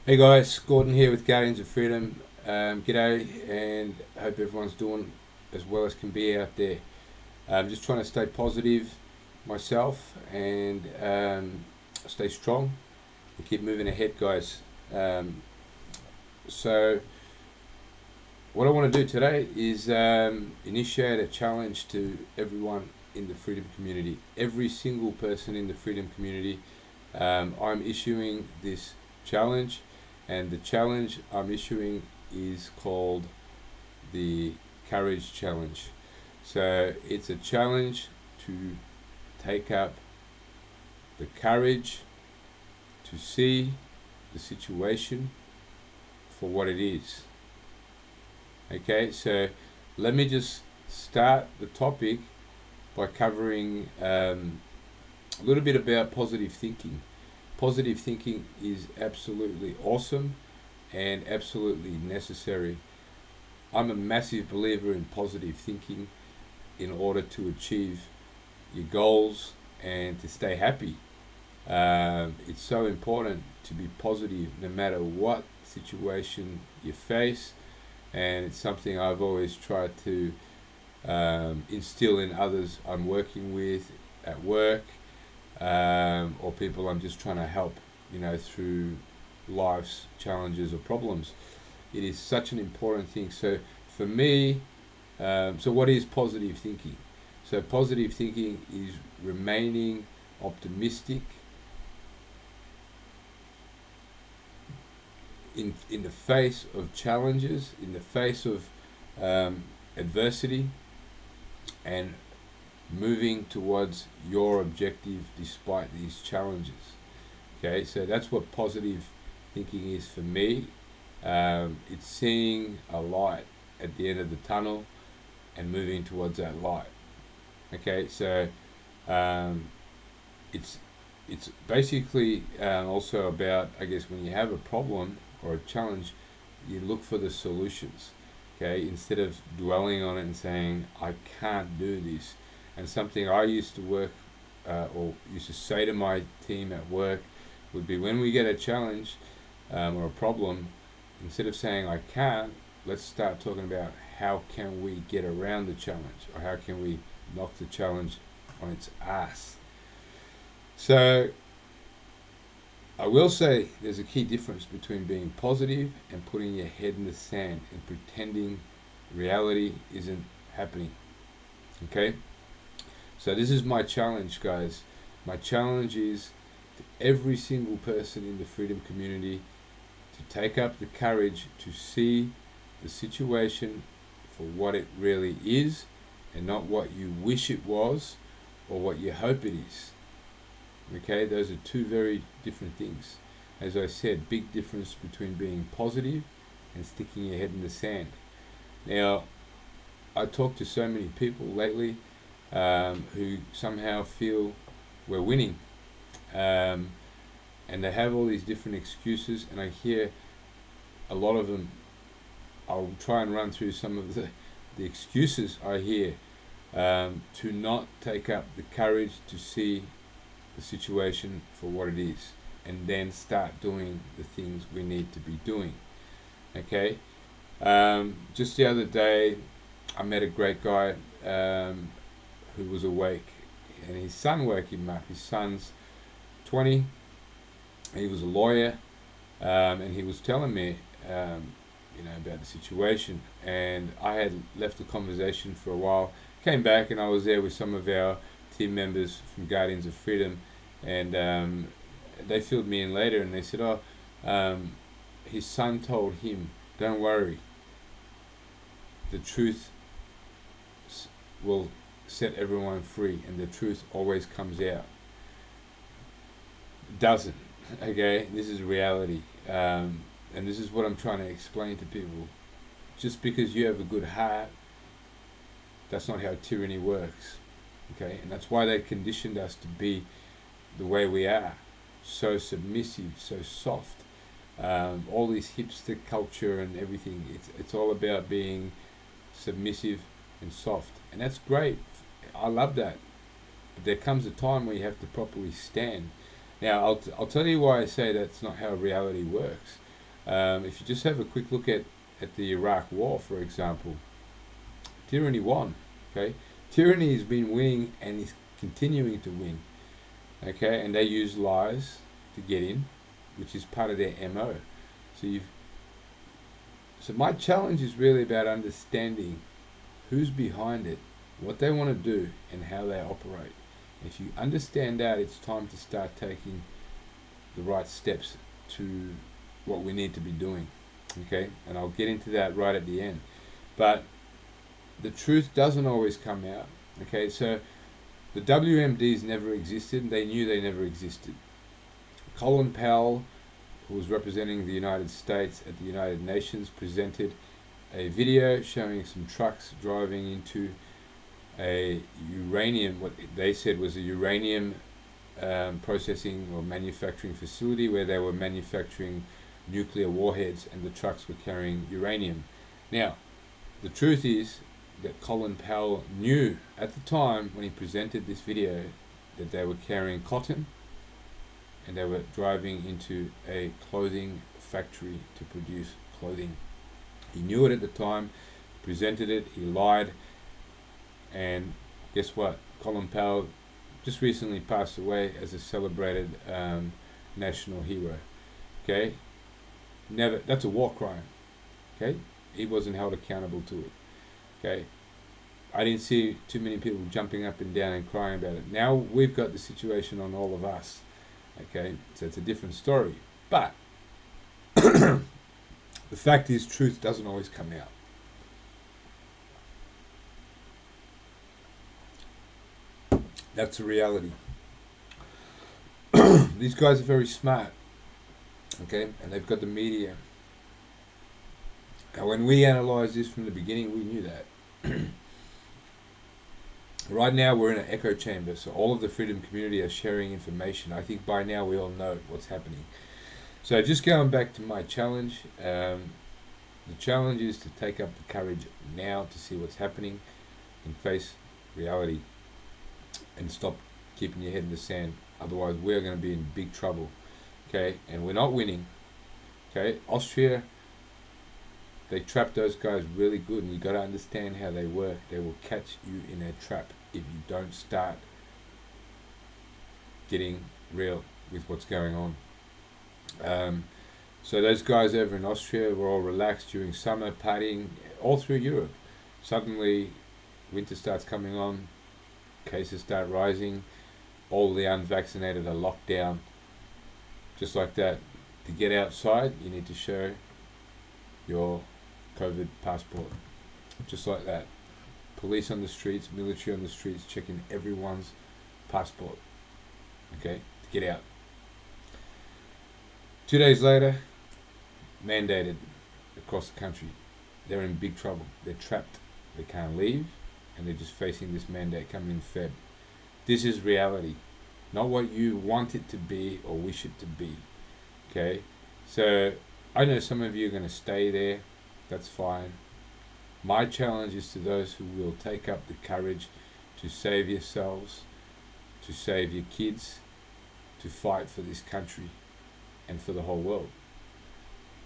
Hey guys, Gordon here with Guardians of Freedom. G'day, and hope everyone's doing as well as can be out there. I'm just trying to stay positive myself and stay strong and keep moving ahead, guys. So, what I want to do today is initiate a challenge to everyone in the freedom community. Every single person in the freedom community, I'm issuing this challenge, and the challenge I'm issuing is called the Courage Challenge. So it's a challenge to take up the courage to see the situation for what it is. Okay, so let me just start the topic by covering a little bit about positive thinking. Positive thinking is absolutely awesome and absolutely necessary. I'm a massive believer in positive thinking in order to achieve your goals and to stay happy. It's so important to be positive no matter what situation you face, and it's something I've always tried to instill in others I'm working with at work, or people I'm just trying to help, through life's challenges or problems. It is such an important thing. So for me, so what is positive thinking? So positive thinking is remaining optimistic in the face of challenges, in the face of adversity, and moving towards your objective despite these challenges. Okay, so that's what positive thinking is for me. It's seeing a light at the end of the tunnel and moving towards that light. Okay, so um, it's it's basically also about, I guess, when you have a problem or a challenge, you look for the solutions. Okay, instead of dwelling on it and saying I can't do this. And something I used to work or used to say to my team at work would be, when we get a challenge or a problem, instead of saying I can't, let's start talking about how can we get around the challenge, or how can we knock the challenge on its ass. So I will say there's a key difference between being positive and putting your head in the sand and pretending reality isn't happening. Okay? So this is my challenge, guys. My challenge is to every single person in the freedom community to take up the courage to see the situation for what it really is, and not what you wish it was or what you hope it is. Okay, those are two very different things. As I said, big difference between being positive and sticking your head in the sand. Now, I talk to so many people lately who somehow feel we're winning, um, and they have all these different excuses, and I hear a lot of them. I'll try and run through some of the excuses I hear to not take up the courage to see the situation for what it is, and then start doing the things we need to be doing. Okay, just the other day I met a great guy who was awake, and his son woke him up. His son's 20. He was a lawyer, and he was telling me about the situation, and I had left the conversation for a while, came back, and I was there with some of our team members from Guardians of Freedom, and they filled me in later, and they said, his son told him, don't worry, the truth will set everyone free, and the truth always comes out. It doesn't. Okay, this is reality, and this is what I'm trying to explain to people. Just because you have a good heart, that's not how tyranny works. Okay, and that's why they conditioned us to be the way we are, so submissive, so soft. All this hipster culture and everything, it's all about being submissive and soft, and that's great. I love that. But there comes a time where you have to properly stand. Now, I'll tell you why I say that's not how reality works. If you just have a quick look at the Iraq War, for example, tyranny won. Okay, tyranny has been winning and is continuing to win. Okay, and they use lies to get in, which is part of their MO. So my challenge is really about understanding who's behind it, what they want to do, and how they operate. If you understand that, it's time to start taking the right steps to what we need to be doing. Okay, and I'll get into that right at the end. But the truth doesn't always come out. Okay, so the WMDs never existed. They knew they never existed. Colin Powell, who was representing the United States at the United Nations, presented a video showing some trucks driving into a uranium, what they said was a uranium processing or manufacturing facility where they were manufacturing nuclear warheads, and the trucks were carrying uranium. Now, the truth is that Colin Powell knew at the time when he presented this video that they were carrying cotton and they were driving into a clothing factory to produce clothing. He knew it at the time, presented it, he lied, and guess what? Colin Powell just recently passed away as a celebrated national hero. Okay? Never, that's a war crime. Okay? He wasn't held accountable to it. Okay? I didn't see too many people jumping up and down and crying about it. Now we've got the situation on all of us. Okay? So it's a different story. But the fact is, truth doesn't always come out. That's the reality. These guys are very smart. Okay? And they've got the media. Now, when we analysed this from the beginning, we knew that. Right now, we're in an echo chamber, so all of the freedom community are sharing information. I think by now we all know what's happening. So just going back to my challenge, the challenge is to take up the courage now to see what's happening and face reality and stop keeping your head in the sand. Otherwise, we're going to be in big trouble. Okay, and we're not winning. Okay, Austria, they trap those guys really good, and you got to understand how they work. They will catch you in a trap if you don't start getting real with what's going on. So those guys over in Austria were all relaxed during summer, partying all through Europe. Suddenly, winter starts coming on, cases start rising, all the unvaccinated are locked down. Just like that. To get outside, you need to show your COVID passport. Just like that. Police on the streets, military on the streets, checking everyone's passport. Okay, to get out. 2 days later, mandated across the country. They're in big trouble. They're trapped. They can't leave, and they're just facing this mandate coming in Feb. This is reality. Not what you want it to be or wish it to be. Okay? So, I know some of you are going to stay there. That's fine. My challenge is to those who will take up the courage to save yourselves, to save your kids, to fight for this country and for the whole world.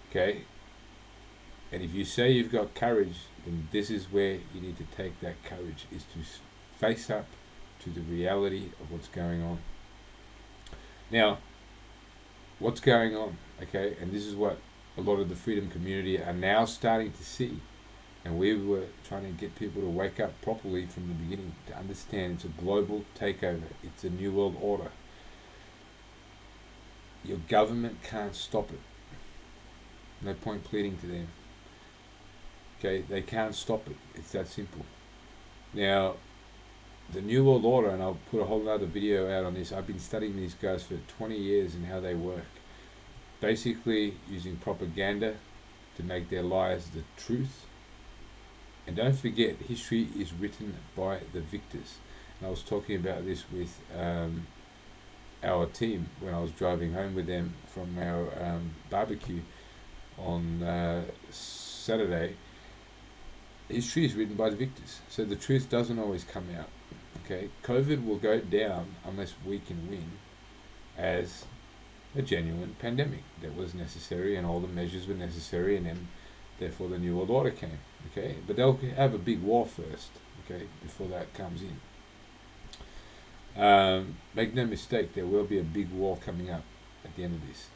Okay? And if you say you've got courage, then this is where you need to take that courage, is to face up to the reality of what's going on. Now, what's going on? Okay, and this is what a lot of the freedom community are now starting to see. And we were trying to get people to wake up properly from the beginning, to understand it's a global takeover. It's a new world order. Your government can't stop it. No point pleading to them. Okay, they can't stop it. It's that simple. Now, the New World Order, and I'll put a whole other video out on this. I've been studying these guys for 20 years and how they work. Basically using propaganda to make their lies the truth. And don't forget, history is written by the victors. And I was talking about this with our team when I was driving home with them from our barbecue on Saturday. History is written by the victors, so the truth doesn't always come out. Okay, COVID will go down unless we can win as a genuine pandemic that was necessary, and all the measures were necessary, and then therefore the New World Order came. Okay, but they'll have a big war first. Okay, before that comes in. Make no mistake, there will be a big war coming up at the end of this.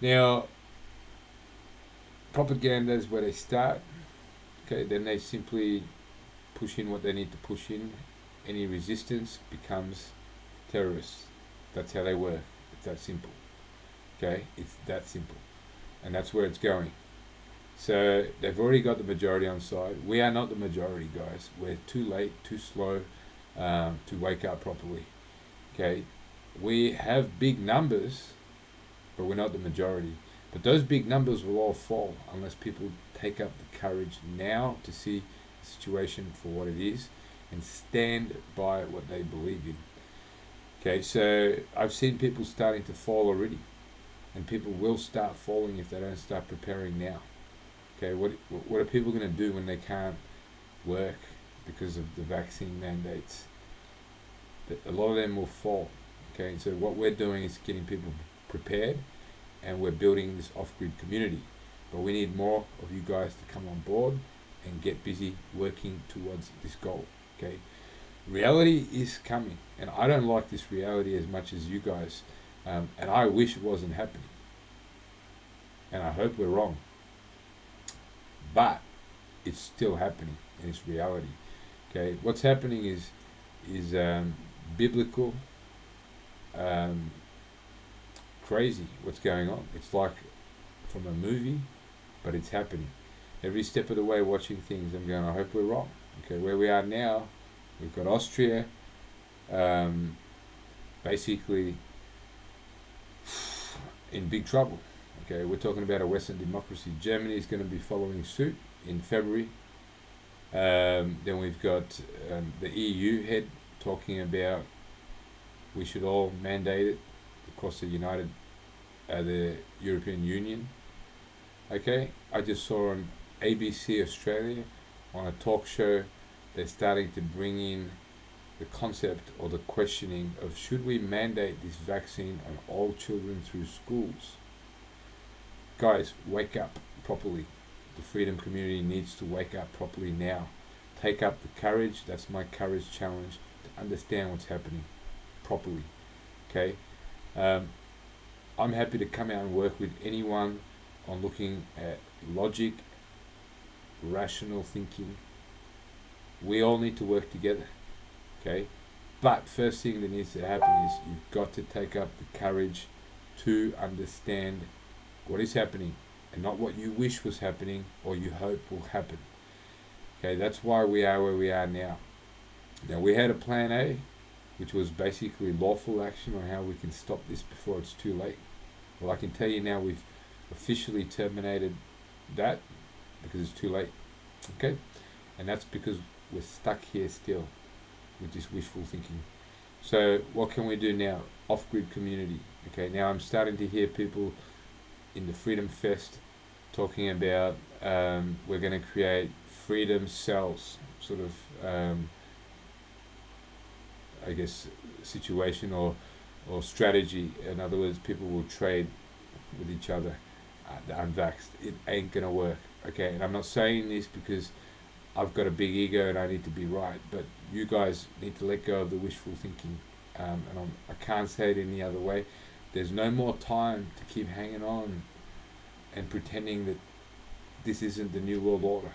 Now, propaganda is where they start. Okay, then they simply push in what they need to push in. Any resistance becomes terrorists. That's how they work. It's that simple. Okay, it's that simple, and that's where it's going. So they've already got the majority on side. We are not the majority, guys. We're too late, too slow to wake up properly. Okay, we have big numbers, but we're not the majority. But those big numbers will all fall unless people take up the courage now to see the situation for what it is and stand by what they believe in. Okay, so I've seen people starting to fall already, and people will start falling if they don't start preparing now. Okay, what are people going to do when they can't work because of the vaccine mandates? A lot of them will fall. Okay, so what we're doing is getting people prepared, and we're building this off-grid community. But we need more of you guys to come on board and get busy working towards this goal. Okay, reality is coming, and I don't like this reality as much as you guys, and I wish it wasn't happening, and I hope we're wrong. But it's still happening, and it's reality. Okay, what's happening is biblical, crazy. What's going on? It's like from a movie, but it's happening. Every step of the way, watching things, I'm going, I hope we're wrong. Okay, where we are now, we've got Austria, basically in big trouble. Okay, we're talking about a Western democracy. Germany is going to be following suit in February. Then we've got the EU head talking about we should all mandate it across the European Union. Okay, I just saw on ABC Australia on a talk show they're starting to bring in the concept or the questioning of should we mandate this vaccine on all children through schools. Guys, wake up properly. The freedom community needs to wake up properly now. Take up the courage. That's my courage challenge, to understand what's happening properly. Okay, I'm happy to come out and work with anyone on looking at logic, rational thinking. We all need to work together. Okay, but first thing that needs to happen is you've got to take up the courage to understand what is happening and not what you wish was happening or you hope will happen. Okay, that's why we are where we are now. Now, we had a plan A, which was basically lawful action on how we can stop this before it's too late. Well, I can tell you now we've officially terminated that because it's too late. Okay, and that's because we're stuck here still with this wishful thinking. So what can we do now? Off-grid community. Okay, now I'm starting to hear people in the Freedom Fest talking about we're going to create freedom cells, sort of I guess situation or strategy. In other words, people will trade with each other, the unvaxxed. It ain't gonna work. Okay, and I'm not saying this because I've got a big ego and I need to be right, but you guys need to let go of the wishful thinking, and I can't say it any other way. There's no more time to keep hanging on and pretending that this isn't the New World Order.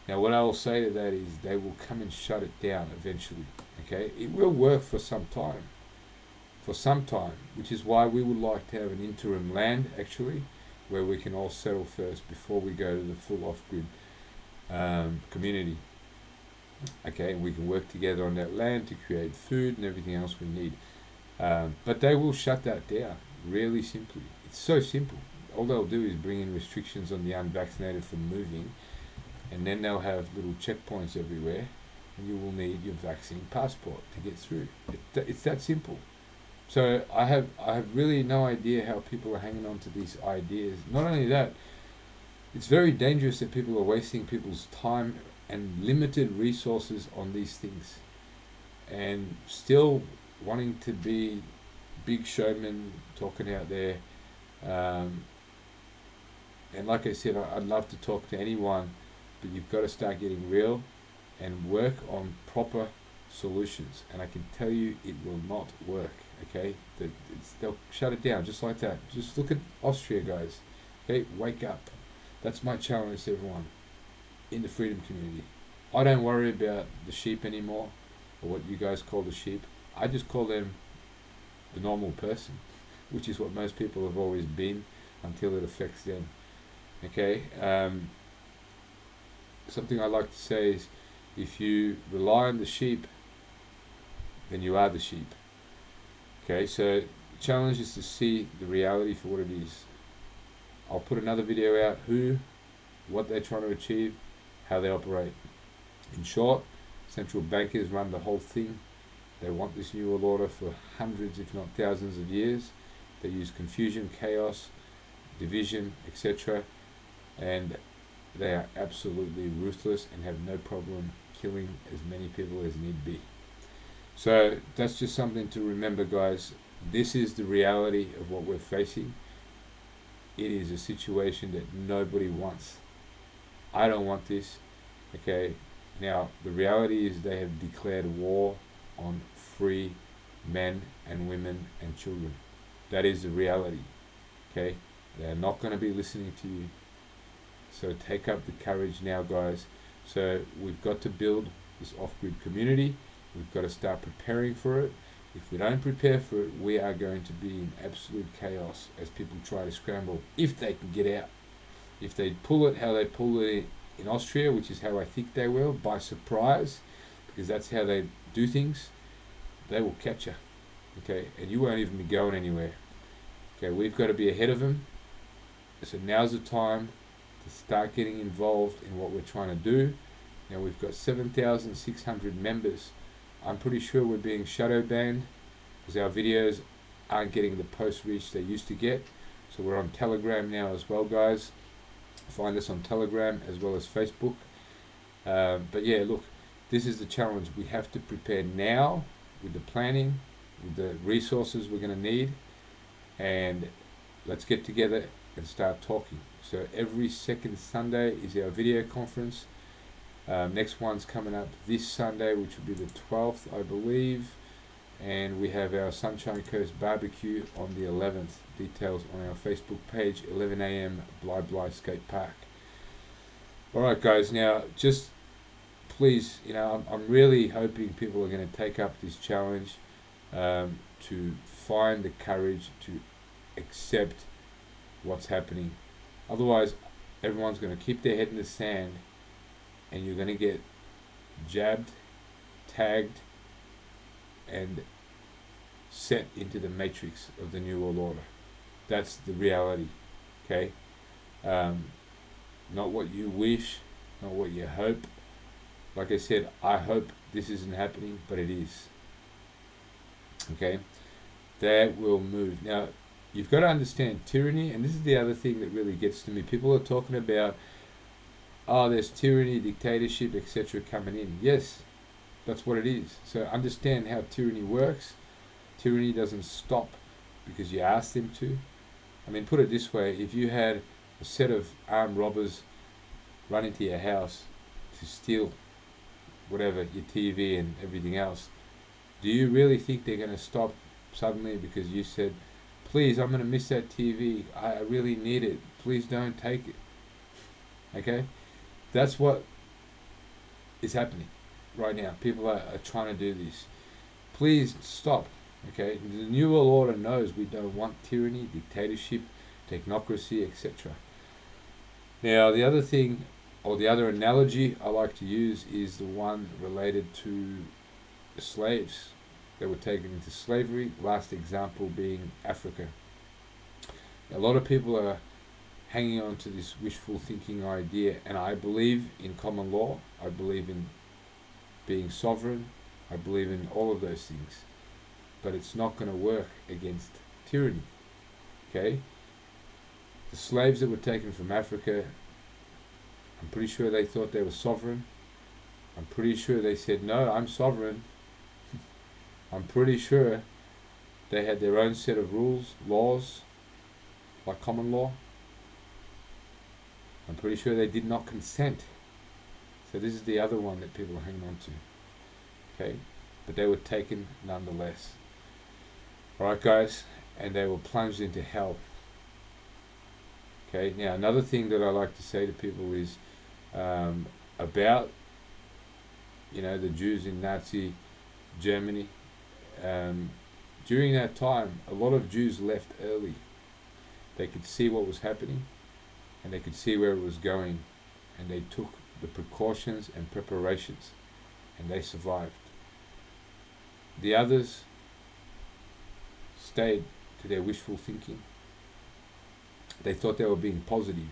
Now, what I will say to that is they will come and shut it down eventually. Okay, it will work for some time, which is why we would like to have an interim land actually, where we can all settle first before we go to the full off-grid community. Okay, and we can work together on that land to create food and everything else we need. But they will shut that down really simply. It's so simple. All they'll do is bring in restrictions on the unvaccinated from moving, and then they'll have little checkpoints everywhere, and you will need your vaccine passport to get through. It's that simple. So I have really no idea how people are hanging on to these ideas. Not only that, it's very dangerous that people are wasting people's time and limited resources on these things, and still wanting to be big showman talking out there. And like I said, I'd love to talk to anyone, but you've got to start getting real and work on proper solutions. And I can tell you it will not work, okay? They'll shut it down just like that. Just look at Austria, guys. Okay, wake up. That's my challenge to everyone in the freedom community. I don't worry about the sheep anymore, or what you guys call the sheep. I just call them the normal person, which is what most people have always been until it affects them. Okay, something I like to say is, if you rely on the sheep, then you are the sheep. Okay, so the challenge is to see the reality for what it is. I'll put another video out, what they're trying to achieve, how they operate. In short, central bankers run the whole thing. They want this new world order for hundreds, if not thousands of years. They use confusion, chaos, division, etc. And they are absolutely ruthless and have no problem killing as many people as need be. So that's just something to remember, guys. This is the reality of what we're facing. It is a situation that nobody wants. I don't want this. Okay, now the reality is they have declared war on free men and women and children. That is the reality. Okay, they're not going to be listening to you. So take up the courage now, guys. So we've got to build this off-grid community. We've got to start preparing for it. If we don't prepare for it, we are going to be in absolute chaos as people try to scramble, if they can get out. If they pull it how they pull it in Austria, which is how I think they will, by surprise, because that's how they do things, they will catch you. Okay, and you won't even be going anywhere. Okay, we've got to be ahead of them. So now's the time to start getting involved in what we're trying to do. Now we've got 7,600 members. I'm pretty sure we're being shadow banned because our videos aren't getting the post reach they used to get. So we're on Telegram now as well, guys. Find us on Telegram as well as Facebook. But yeah, look, this is the challenge. We have to prepare now with the planning, with the resources we're going to need, and let's get together and start talking. So every second Sunday is our video conference. Next one's coming up this Sunday, which will be the 12th, I believe. And we have our Sunshine Coast barbecue on the 11th. Details on our Facebook page, 11 a.m. Bly Skate Park. Alright guys, now just please, I'm really hoping people are going to take up this challenge, to find the courage to accept what's happening. Otherwise, everyone's going to keep their head in the sand, and you're going to get jabbed, tagged, and set into the matrix of the New World Order. That's the reality, okay? Not what you wish, not what you hope. Like I said, I hope this isn't happening, but it is. Okay? That will move. Now, you've got to understand tyranny, and this is the other thing that really gets to me. People are talking about, there's tyranny, dictatorship, etc. coming in. Yes, that's what it is. So understand how tyranny works. Tyranny doesn't stop because you ask them to. I mean, put it this way, if you had a set of armed robbers run into your house to steal whatever, your TV and everything else, do you really think they're going to stop suddenly because you said, please, I'm going to miss that TV, I really need it, please don't take it? Okay? That's what is happening right now. People are trying to do this. Please stop. Okay? The New World Order knows we don't want tyranny, dictatorship, technocracy, etc. Now, the other thing, or the other analogy I like to use, is the one related to the slaves that were taken into slavery. Last example being Africa. A lot of people are hanging on to this wishful thinking idea, and I believe in common law. I believe in being sovereign. I believe in all of those things. But it's not going to work against tyranny. Okay? The slaves that were taken from Africa, I'm pretty sure they thought they were sovereign. I'm pretty sure they said, no, I'm sovereign. I'm pretty sure They had their own set of rules, laws, like common law. I'm pretty sure they did not consent. So this is the other one that people are hanging on to. Okay, but they were taken nonetheless. Alright guys, and they were plunged into hell. Okay, now another thing that I like to say to people is about, you know, the Jews in Nazi Germany. During that time, a lot of Jews left early. They could see what was happening, and they could see where it was going, and they took the precautions and preparations, and they survived. The others stayed to their wishful thinking. They thought they were being positive.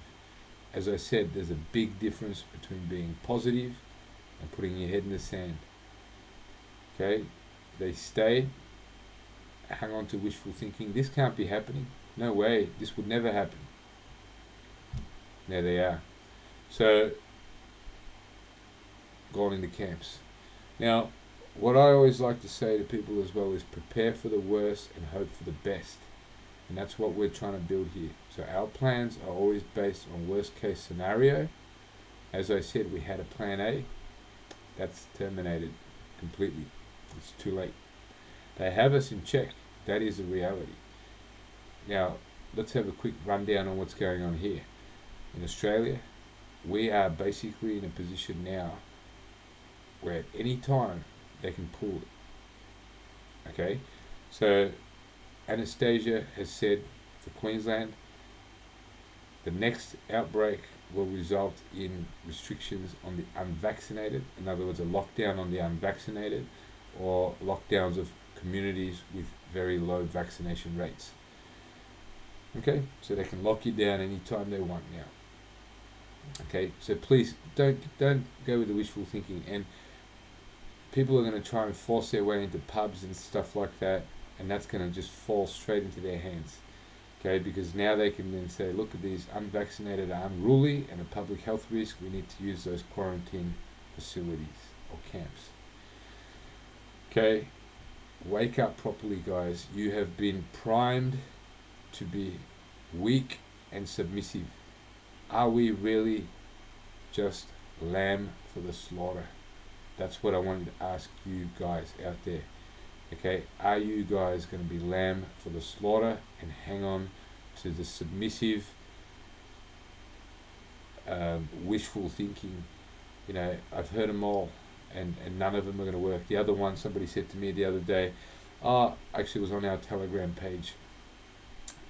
As I said, there's a big difference between being positive and putting your head in the sand. Okay, they stayed, hang on to wishful thinking. This can't be happening. No way, this would never happen. There they are. So, gone into camps. Now, what I always like to say to people as well is prepare for the worst and hope for the best. And that's what we're trying to build here. So our plans are always based on worst case scenario. As I said, we had a plan A. That's terminated completely. It's too late. They have us in check. That is the reality. Now, let's have a quick rundown on what's going on here. In Australia, we are basically in a position now where at any time they can pull it. Okay? So, Anastasia has said for Queensland, the next outbreak will result in restrictions on the unvaccinated. In other words, a lockdown on the unvaccinated, or lockdowns of communities with very low vaccination rates. Okay, so they can lock you down anytime they want now. Okay, so please don't go with the wishful thinking. And people are going to try and force their way into pubs and stuff like that, and that's going to just fall straight into their hands. Okay, because now they can then say, look, at these unvaccinated are unruly and a public health risk. We need to use those quarantine facilities or camps. Okay, wake up properly, guys. You have been primed to be weak and submissive. Are we really just lamb for the slaughter? That's what I wanted to ask you guys out there. Okay, are you guys going to be lamb for the slaughter and hang on to the submissive, wishful thinking? You know, I've heard them all, and none of them are going to work. The other one, somebody said to me the other day, actually it was on our Telegram page,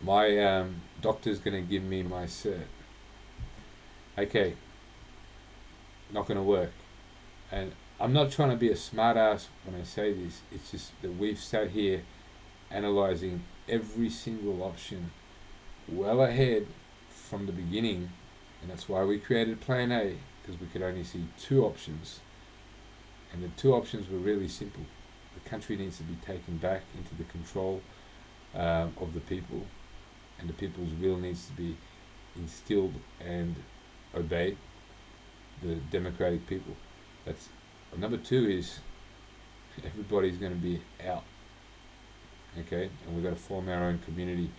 my doctor's going to give me my cert. Okay, not going to work. And I'm not trying to be a smart ass when I say this. It's just that we've sat here analyzing every single option well ahead from the beginning, and that's why we created Plan A, because we could only see two options, and the two options were really simple. The country needs to be taken back into the control of the people, and the people's will needs to be instilled and obeyed, the democratic people. That's number two. Is everybody's going to be out, okay, and we've got to form our own community.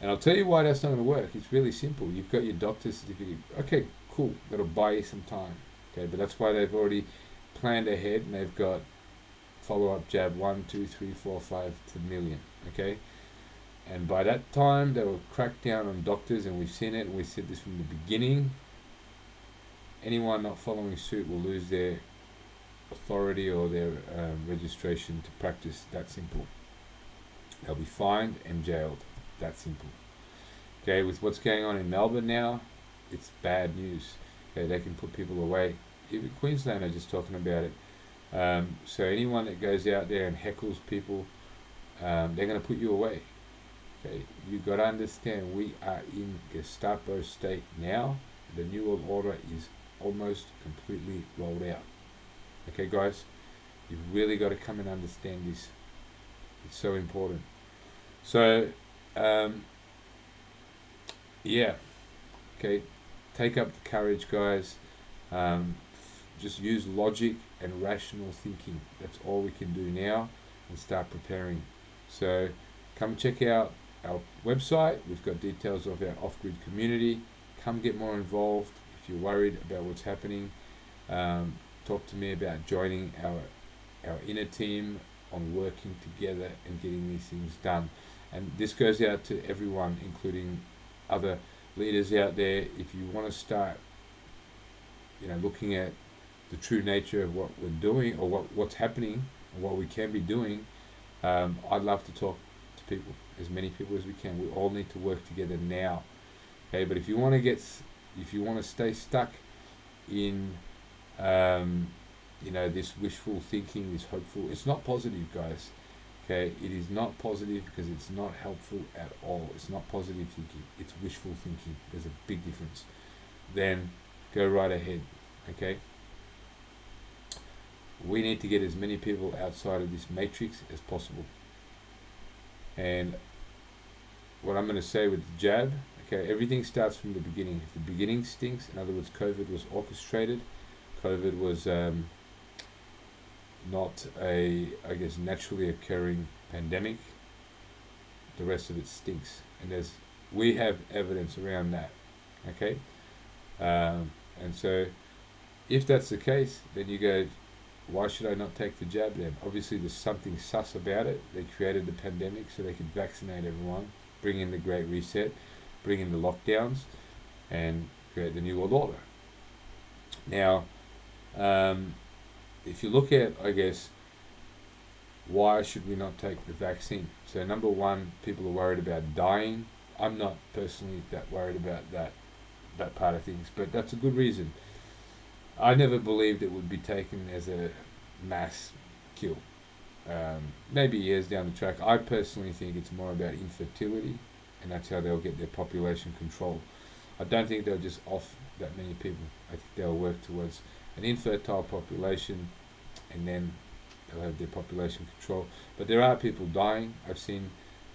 And I'll tell you why that's not going to work. It's really simple. You've got your doctor's certificate. Okay, cool. That'll buy you some time. Okay, but that's why they've already planned ahead, and they've got follow-up jab 1, 2, 3, 4, 5 to million. Okay, and by that time they will crack down on doctors, and we've seen it. And we said this from the beginning. Anyone not following suit will lose their authority or their registration to practice. That simple. They'll be fined and jailed. That simple. Okay, with what's going on in Melbourne now, it's bad news. Okay, they can put people away. Even Queensland are just talking about it. So anyone that goes out there and heckles people, they're going to put you away. Okay, you got to understand, we are in Gestapo state now. The New World Order is almost completely rolled out. Okay, guys, you've really got to come and understand this. It's so important. So, yeah, okay, take up the courage, guys. Just use logic and rational thinking. That's all we can do now, and start preparing. So come check out our website. We've got details of our off-grid community. Come get more involved. If you're worried about what's happening, talk to me about joining our inner team on working together and getting these things done. And this goes out to everyone, including other leaders out there. If you want to start, looking at the true nature of what we're doing, or what's happening, and what we can be doing, I'd love to talk to people, as many people as we can. We all need to work together now. Okay, but if you want to stay stuck in, this wishful thinking, this hopeful, it's not positive, guys. Okay, it is not positive, because it's not helpful at all. It's not positive thinking. It's wishful thinking. There's a big difference. Then go right ahead. Okay. We need to get as many people outside of this matrix as possible. And what I'm going to say with the jab, okay, everything starts from the beginning. If the beginning stinks, in other words, COVID was orchestrated, COVID was not a, naturally occurring pandemic, the rest of it stinks. And we have evidence around that. Okay? And so, if that's the case, then you go, why should I not take the jab then? Obviously, there's something sus about it. They created the pandemic so they could vaccinate everyone, bring in the Great Reset, bring in the lockdowns, and create the New World Order. Now, if you look at, why should we not take the vaccine? So, number one, people are worried about dying. I'm not personally that worried about that part of things, but that's a good reason. I never believed it would be taken as a mass kill. Maybe years down the track. I personally think it's more about infertility, and that's how they'll get their population control. I don't think they'll just off that many people. I think they'll work towards an infertile population, and then they'll have their population control. But there are people dying. I've seen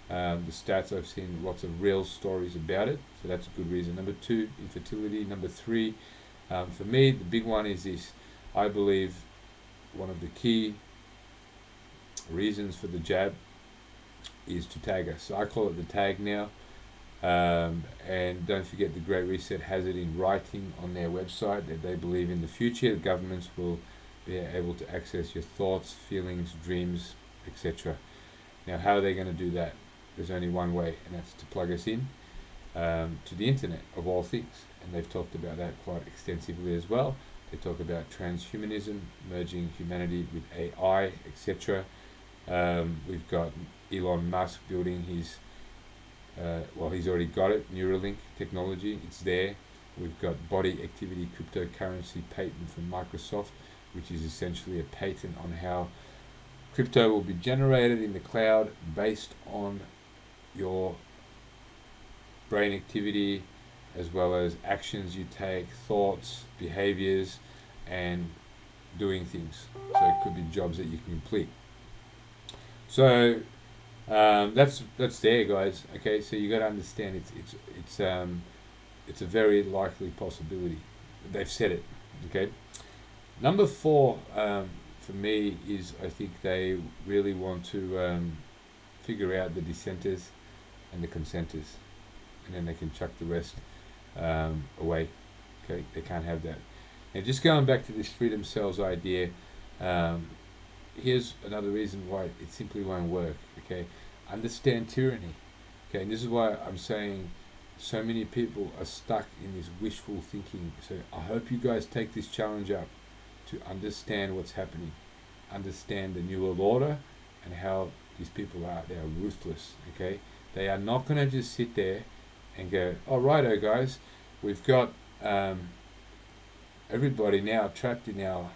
the stats. I've seen lots of real stories about it. So that's a good reason. Number two, infertility. Number three, for me, the big one is this. I believe one of the key reasons for the jab is to tag us. So I call it the tag now. And don't forget, the Great Reset has it in writing on their website that they believe in the future governments will be able to access your thoughts, feelings, dreams, etc. Now, how are they going to do that? There's only one way, and that's to plug us in to the internet, of all things. And they've talked about that quite extensively as well. They talk about transhumanism, merging humanity with AI, etc. We've got Elon Musk building his, he's already got it, Neuralink technology. It's there. We've got body activity cryptocurrency patent from Microsoft, which is essentially a patent on how crypto will be generated in the cloud based on your brain activity, as well as actions you take, thoughts, behaviors, and doing things. So it could be jobs that you can complete. So that's there, guys. Okay, so you got to understand it's a very likely possibility. They've said it. Okay. Number four for me is, I think they really want to figure out the dissenters and the consenters, and then they can chuck the rest away. Okay, they can't have that. And just going back to this freedom cells idea, here's another reason why it simply won't work. Okay, understand tyranny. Okay, and this is why I'm saying so many people are stuck in this wishful thinking. So I hope you guys take this challenge up to understand what's happening, understand the New World Order, and how these people are. They are ruthless. Okay, they are not going to just sit there and go, "Oh, righto, guys, we've got everybody now trapped in our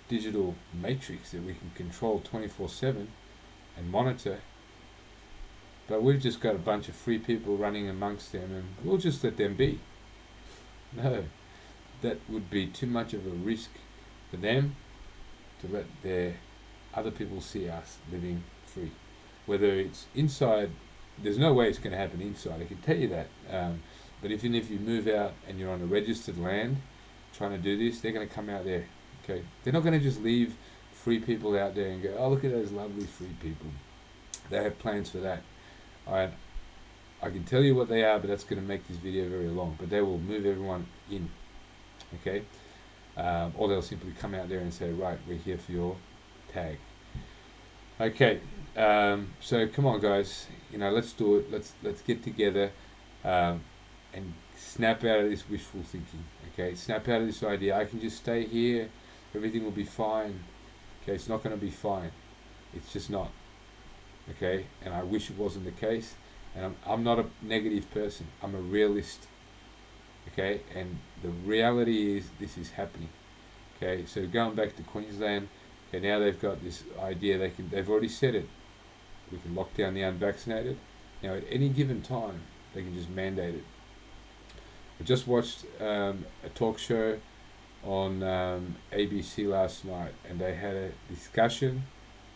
digital matrix that we can control 24/7 and monitor, but we've just got a bunch of free people running amongst them, and we'll just let them be." No, that would be too much of a risk for them to let their other people see us living free. Whether it's inside, there's no way it's going to happen inside, I can tell you that. But even if you move out and you're on a registered land trying to do this, they're going to come out there. Okay, they're not going to just leave free people out there and go, "Oh, look at those lovely free people." They have plans for that. I can tell you what they are, but that's going to make this video very long. But they will move everyone in, okay? Or they'll simply come out there and say, right, we're here for your tag. Okay, so come on, guys. Let's do it. Let's get together and snap out of this wishful thinking. Okay, snap out of this idea. I can just stay here. Everything will be fine. Okay, it's not going to be fine. It's just not. Okay, and I wish it wasn't the case. And I'm not a negative person. I'm a realist. Okay, and the reality is this is happening. Okay, so going back to Queensland, okay, now they've got this idea they've already said it. We can lock down the unvaccinated. Now at any given time they can just mandate it. I just watched a talk show on ABC last night, and they had a discussion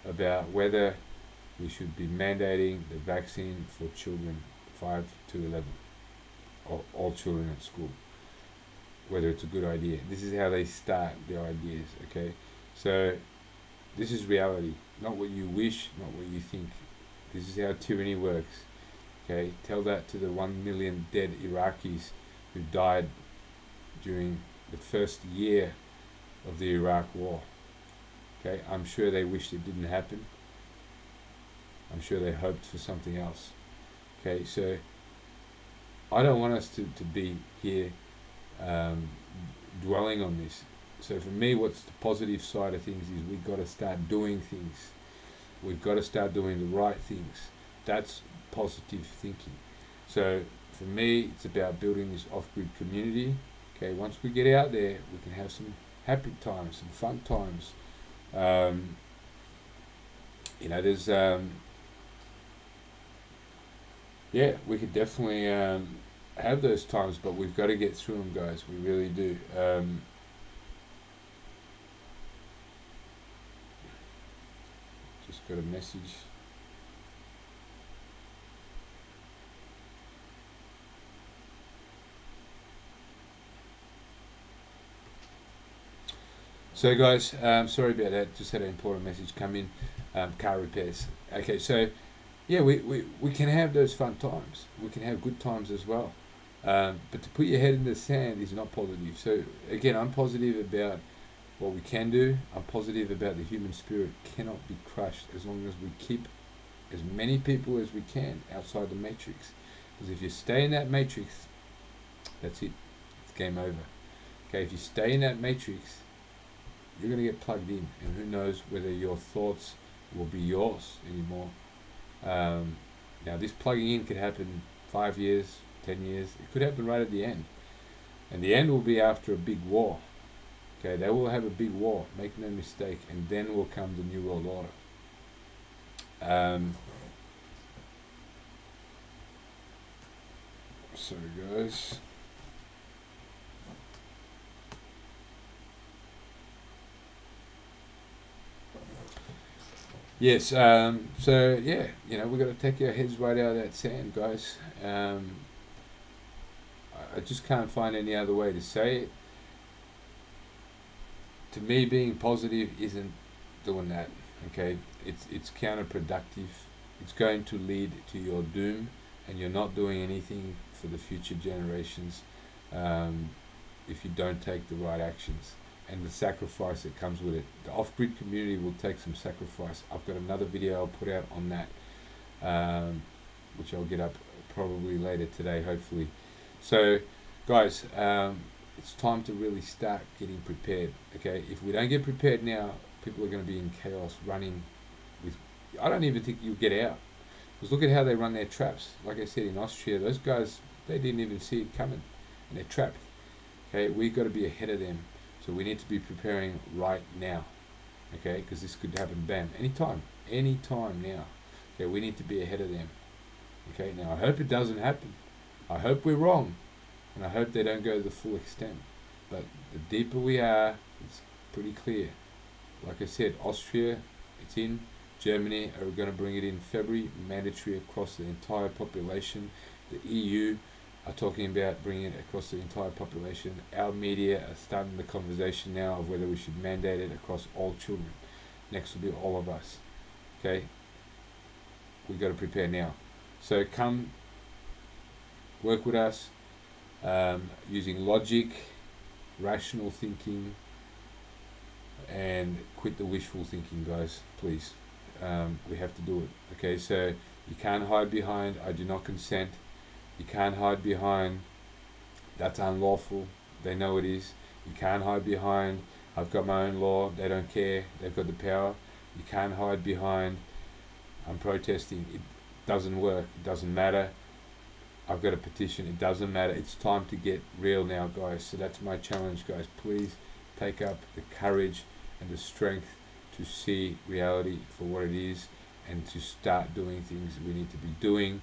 about whether we should be mandating the vaccine for children 5 to 11, or all children at school, whether it's a good idea. This is how they start their ideas, okay? So this is reality, not what you wish, not what you think. This is how tyranny works, okay? Tell that to the 1 million dead Iraqis who died during the first year of the Iraq war, okay? I'm sure they wished it didn't happen. I'm sure they hoped for something else. Okay, so I don't want us to be here dwelling on this. So for me, what's the positive side of things is we've got to start doing things. We've got to start doing the right things. That's positive thinking. So for me, it's about building this off-grid community. Okay, once we get out there, we can have some happy times, some fun times. There's yeah, we could definitely have those times, but we've got to get through them, guys. We really do. Just got a message. So, guys, sorry about that. Just had an important message come in. Car repairs. Okay, so yeah, we can have those fun times. We can have good times as well. But to put your head in the sand is not positive. So again, I'm positive about what we can do. I'm positive about the human spirit cannot be crushed as long as we keep as many people as we can outside the matrix. Because if you stay in that matrix, that's it. It's game over. Okay, if you stay in that matrix, you're going to get plugged in. And who knows whether your thoughts will be yours anymore. Now this plugging in could happen 5 years, 10 years. It could happen right at the end. And the end will be after a big war. Okay, they will have a big war, make no mistake, and then will come the New World Order. Sorry guys. Yes, so yeah, we've got to take our heads right out of that sand, guys. I just can't find any other way to say it. To me, being positive isn't doing that, okay? It's counterproductive. It's going to lead to your doom, and you're not doing anything for the future generations if you don't take the right actions and the sacrifice that comes with it. The off-grid community will take some sacrifice. I've got another video I'll put out on that, which I'll get up probably later today, hopefully. So, guys, it's time to really start getting prepared, okay? If we don't get prepared now, people are going to be in chaos, running with... I don't even think you'll get out. Because look at how they run their traps. Like I said, in Austria, those guys, they didn't even see it coming, and they're trapped. Okay, we've got to be ahead of them. So we need to be preparing right now, okay? Because this could happen, bam, anytime now. Okay, we need to be ahead of them. Okay, now I hope it doesn't happen. I hope we're wrong, and I hope they don't go to the full extent. But the deeper we are, it's pretty clear. Like I said, Austria, it's in. Germany are going to bring it in February, mandatory across the entire population. The EU are talking about bringing it across the entire population. Our media are starting the conversation now of whether we should mandate it across all children. Next will be all of us. Okay? we got to prepare now. So come work with us, using logic, rational thinking, and quit the wishful thinking, guys, please. We have to do it. Okay, so you can't hide behind I do not consent. You can't hide behind that's unlawful. They know it is. You can't hide behind I've got my own law. They don't care. They've got the power. You can't hide behind I'm protesting. It doesn't work. It doesn't matter. I've got a petition. It doesn't matter. It's time to get real now, guys. So that's my challenge, guys. Please take up the courage and the strength to see reality for what it is and to start doing things we need to be doing.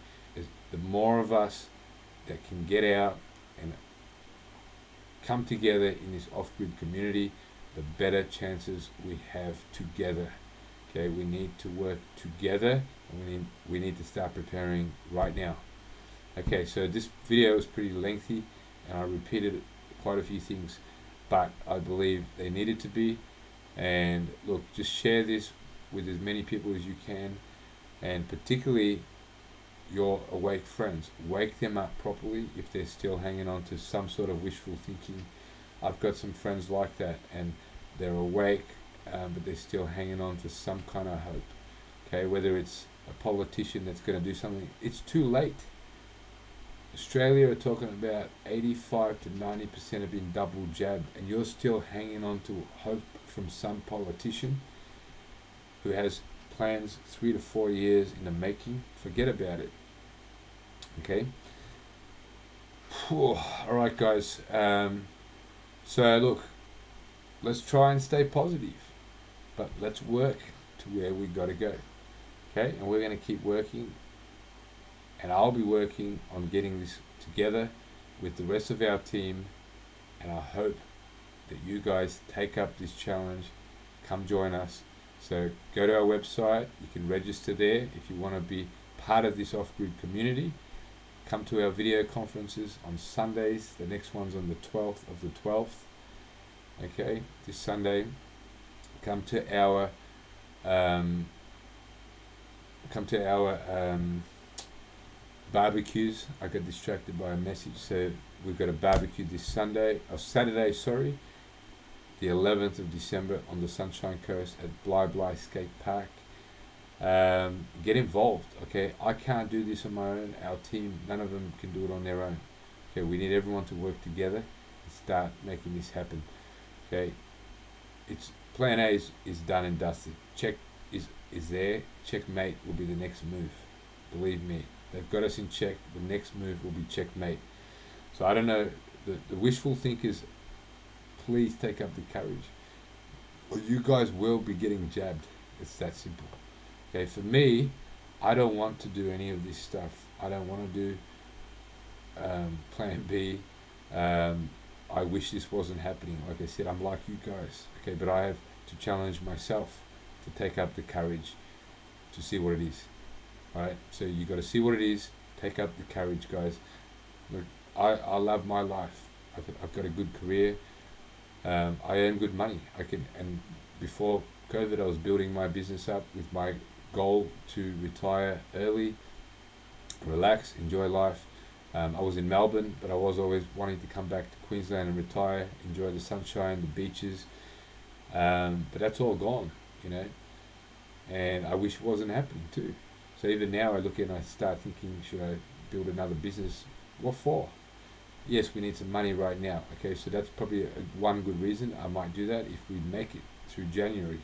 The more of us that can get out and come together in this off-grid community, the better chances we have together. Okay, we need to work together, and we need to start preparing right now. Okay, so this video is pretty lengthy, and I repeated quite a few things, but I believe they needed to be. And look, just share this with as many people as you can, and particularly your awake friends. Wake them up properly if they're still hanging on to some sort of wishful thinking. I've got some friends like that, and they're awake, but they're still hanging on to some kind of hope. Okay, whether it's a politician that's going to do something, it's too late. Australia are talking about 85 to 90% have been double jabbed, and you're still hanging on to hope from some politician who has plans 3 to 4 years in the making. Forget about it. Okay. All right, guys. So look, let's try and stay positive, but let's work to where we got to go. Okay, and we're going to keep working, and I'll be working on getting this together with the rest of our team, and I hope that you guys take up this challenge. Come join us. So go to our website. You can register there if you want to be part of this off-grid community. Come to our video conferences on Sundays. The next one's on the 12th of the 12th. Okay, this Sunday. Come to our barbecues. I got distracted by a message, so we've got a barbecue this Saturday, sorry, the 11th of December on the Sunshine Coast at Bly Skate Park. Get involved. Okay, I can't do this on my own. Our team, none of them can do it on their own. Okay, we need everyone to work together and start making this happen. Okay, it's plan A is done and dusted. Check is there. Checkmate will be the next move. Believe me, they've got us in check. The next move will be checkmate. So I don't know, the wishful thinkers, please take up the courage, or you guys will be getting jabbed. It's that simple. Okay, for me, I don't want to do any of this stuff. I don't want to do plan B. I wish this wasn't happening. Like I said, I'm like you guys. Okay, but I have to challenge myself to take up the courage to see what it is. Alright, so you got to see what it is. Take up the courage, guys. Look, I love my life. I've got a good career. I earn good money. And before COVID, I was building my business up with my goal to retire early, relax, enjoy life. I was in Melbourne, but I was always wanting to come back to Queensland and retire, enjoy the sunshine, the beaches. But that's all gone, you know. And I wish it wasn't happening too. So even now I look at and I start thinking, should I build another business? What for? Yes, we need some money right now. Okay, so that's probably one good reason I might do that if we make it through January.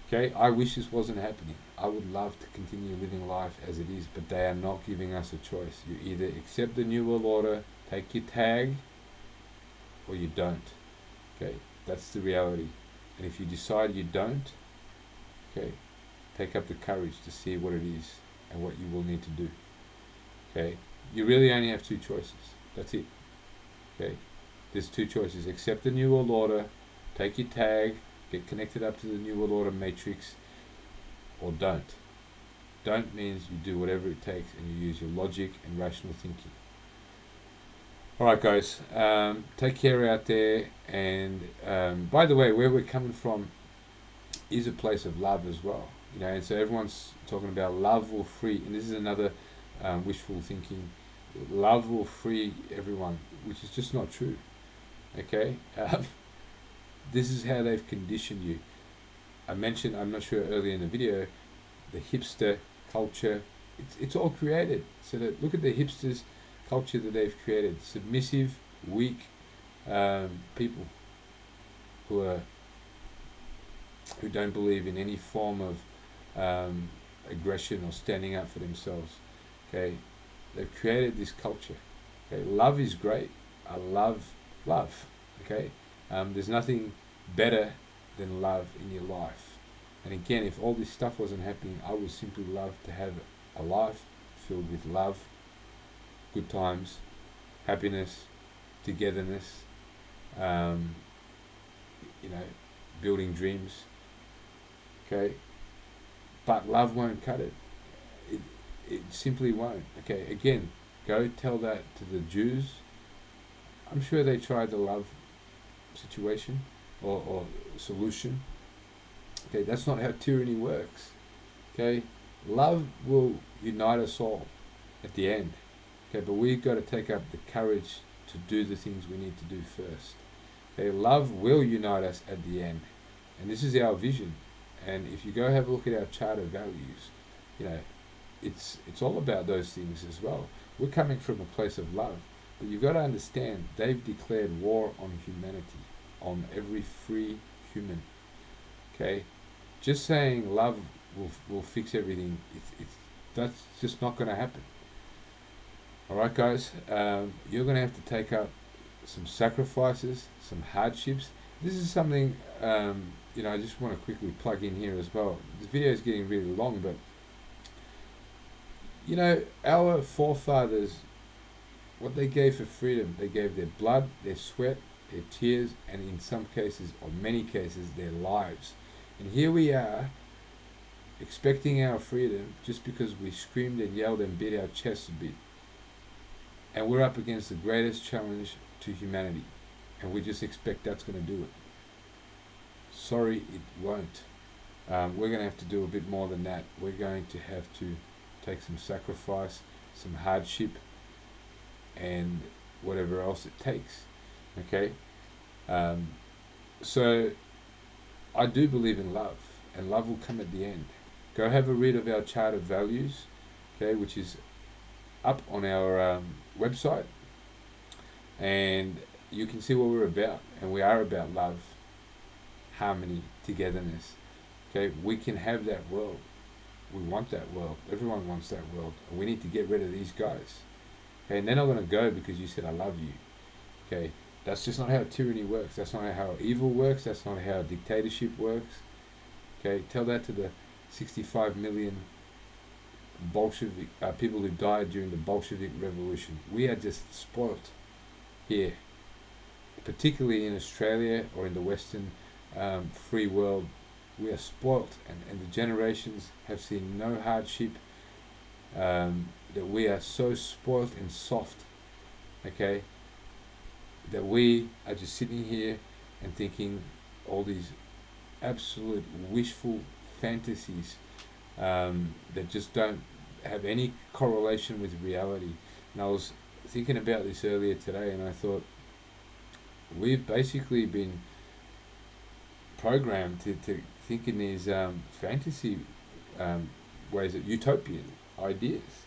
Okay, I wish this wasn't happening. I would love to continue living life as it is, but they are not giving us a choice. You either accept the New World Order, take your tag, or you don't. Okay, that's the reality. And if you decide you don't, okay, take up the courage to see what it is and what you will need to do. Okay, you really only have two choices. That's it. Okay, there's two choices. Accept the New World Order, take your tag, get connected up to the New World Order matrix, or don't. Don't means you do whatever it takes and you use your logic and rational thinking. Alright guys, take care out there, and by the way, where we're coming from is a place of love as well. and so everyone's talking about love will free, and this is another wishful thinking. Love will free everyone, which is just not true. Okay, this is how they've conditioned you. I mentioned, I'm not sure earlier in the video, the hipster culture. It's all created. So that look at the hipsters culture that they've created: submissive, weak people who don't believe in any form of aggression or standing up for themselves. Okay, they've created this culture. Okay, love is great. I love love. Okay, there's nothing better than love in your life. And again, if all this stuff wasn't happening, I would simply love to have a life filled with love, good times, happiness, togetherness, um, building dreams. Okay, but love won't cut it. It simply won't. Okay, again, go tell that to the Jews. I'm sure they tried the love situation or solution. Okay, that's not how tyranny works. Okay, love will unite us all at the end. Okay, but we've got to take up the courage to do the things we need to do first. Okay, love will unite us at the end, and this is our vision. And if you go have a look at our chart of values, it's all about those things as well. We're coming from a place of love, but you've got to understand they've declared war on humanity, on every free human. Okay, just saying love will fix everything. That's just not going to happen. All right, guys, you're going to have to take up some sacrifices, some hardships. This is something I just want to quickly plug in here as well. This video is getting really long, but our forefathers, what they gave for freedom, they gave their blood, their sweat, their tears, and in some cases, or many cases, their lives. And here we are, expecting our freedom just because we screamed and yelled and beat our chests a bit. And we're up against the greatest challenge to humanity. And we just expect that's going to do it. Sorry, it won't. We're going to have to do a bit more than that. We're going to have to take some sacrifice, some hardship, and whatever else it takes. Okay? So, I do believe in love, and love will come at the end. Go have a read of our chart of values, okay, which is up on our website, and you can see what we're about. And we are about love, harmony, togetherness. Okay, we can have that world. We want that world. Everyone wants that world. And we need to get rid of these guys. Okay, and they're not going to go because you said I love you. Okay, that's just not how tyranny works. That's not how evil works. That's not how dictatorship works. Okay, tell that to the 65 million Bolshevik people who died during the Bolshevik Revolution. We are just spoilt here, particularly in Australia or in the Western free world. We are spoilt, and the generations have seen no hardship. That we are so spoilt and soft. Okay, that we are just sitting here and thinking all these absolute wishful fantasies that just don't have any correlation with reality. And I was thinking about this earlier today, and I thought we've basically been programmed to think in these fantasy ways, of utopian ideas.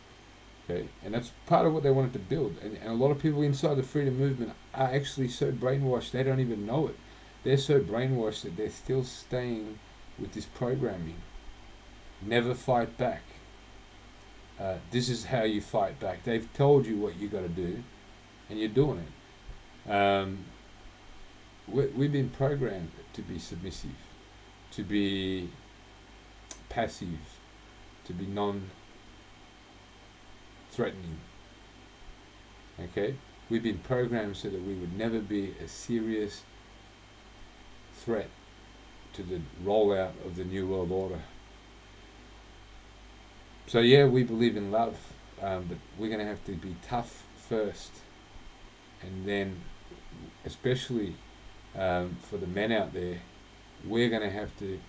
Okay, and that's part of what they wanted to build. And a lot of people inside the freedom movement are actually so brainwashed they don't even know it. They're so brainwashed that they're still staying with this programming. Never fight back. This is how you fight back. They've told you what you got to do, and you're doing it. We've been programmed to be submissive, to be passive, to be non-threatening. Okay? We've been programmed so that we would never be a serious threat to the rollout of the New World Order. So yeah, we believe in love, but we're going to have to be tough first, and then, especially for the men out there, we're going to have to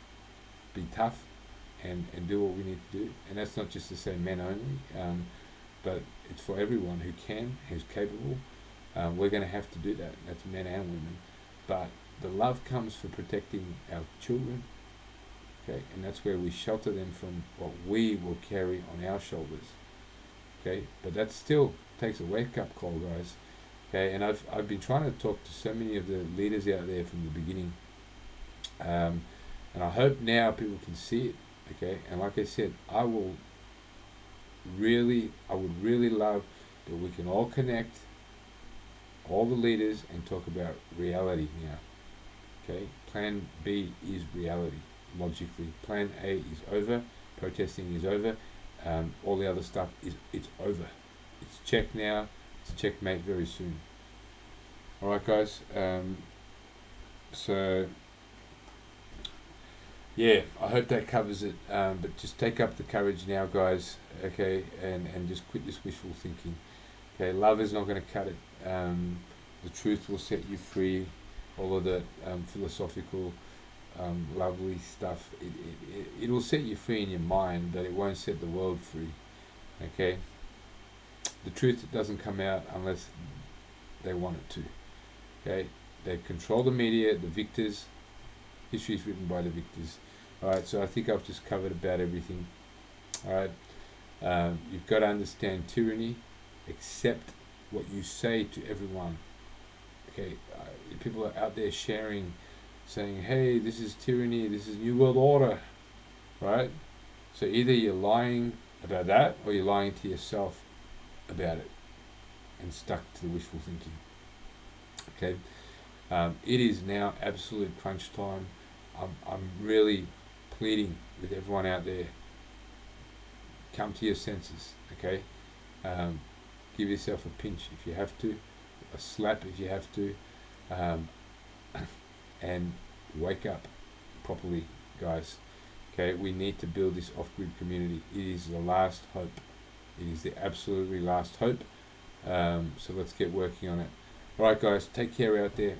be tough and do what we need to do. And that's not just to say men only, but it's for everyone who can, who's capable. We're going to have to do that. That's men and women. But the love comes for protecting our children, okay? And that's where we shelter them from what we will carry on our shoulders, okay? But that still takes a wake-up call, guys, okay? And I've been trying to talk to so many of the leaders out there from the beginning, and I hope now people can see it, okay? And like I said, I would really love that we can all connect, all the leaders, and talk about reality now. Okay, Plan B is reality, logically. Plan A is over, protesting is over, all the other stuff it's over. It's check now, it's checkmate very soon. Alright guys, so yeah, I hope that covers it, but just take up the courage now, guys, okay, and just quit this wishful thinking. Okay, love is not going to cut it. The truth will set you free. All of the philosophical, lovely stuff, it will set you free in your mind, but it won't set the world free. Okay, the truth doesn't come out unless they want it to. Okay, they control the media, the victors. History is written by the victors. Alright, so I think I've just covered about everything. Alright, you've got to understand tyranny. Accept what you say to everyone. Okay, people are out there sharing, saying, hey, this is tyranny, this is New World Order, right? So either you're lying about that, or you're lying to yourself about it, and stuck to the wishful thinking. Okay, it is now absolute crunch time. I'm really pleading with everyone out there, come to your senses, okay? Give yourself a pinch if you have to, a slap if you have to, and wake up properly, guys. Okay, we need to build this off-grid community. It is the last hope. It is the absolutely last hope. So let's get working on it. Alright guys, take care out there.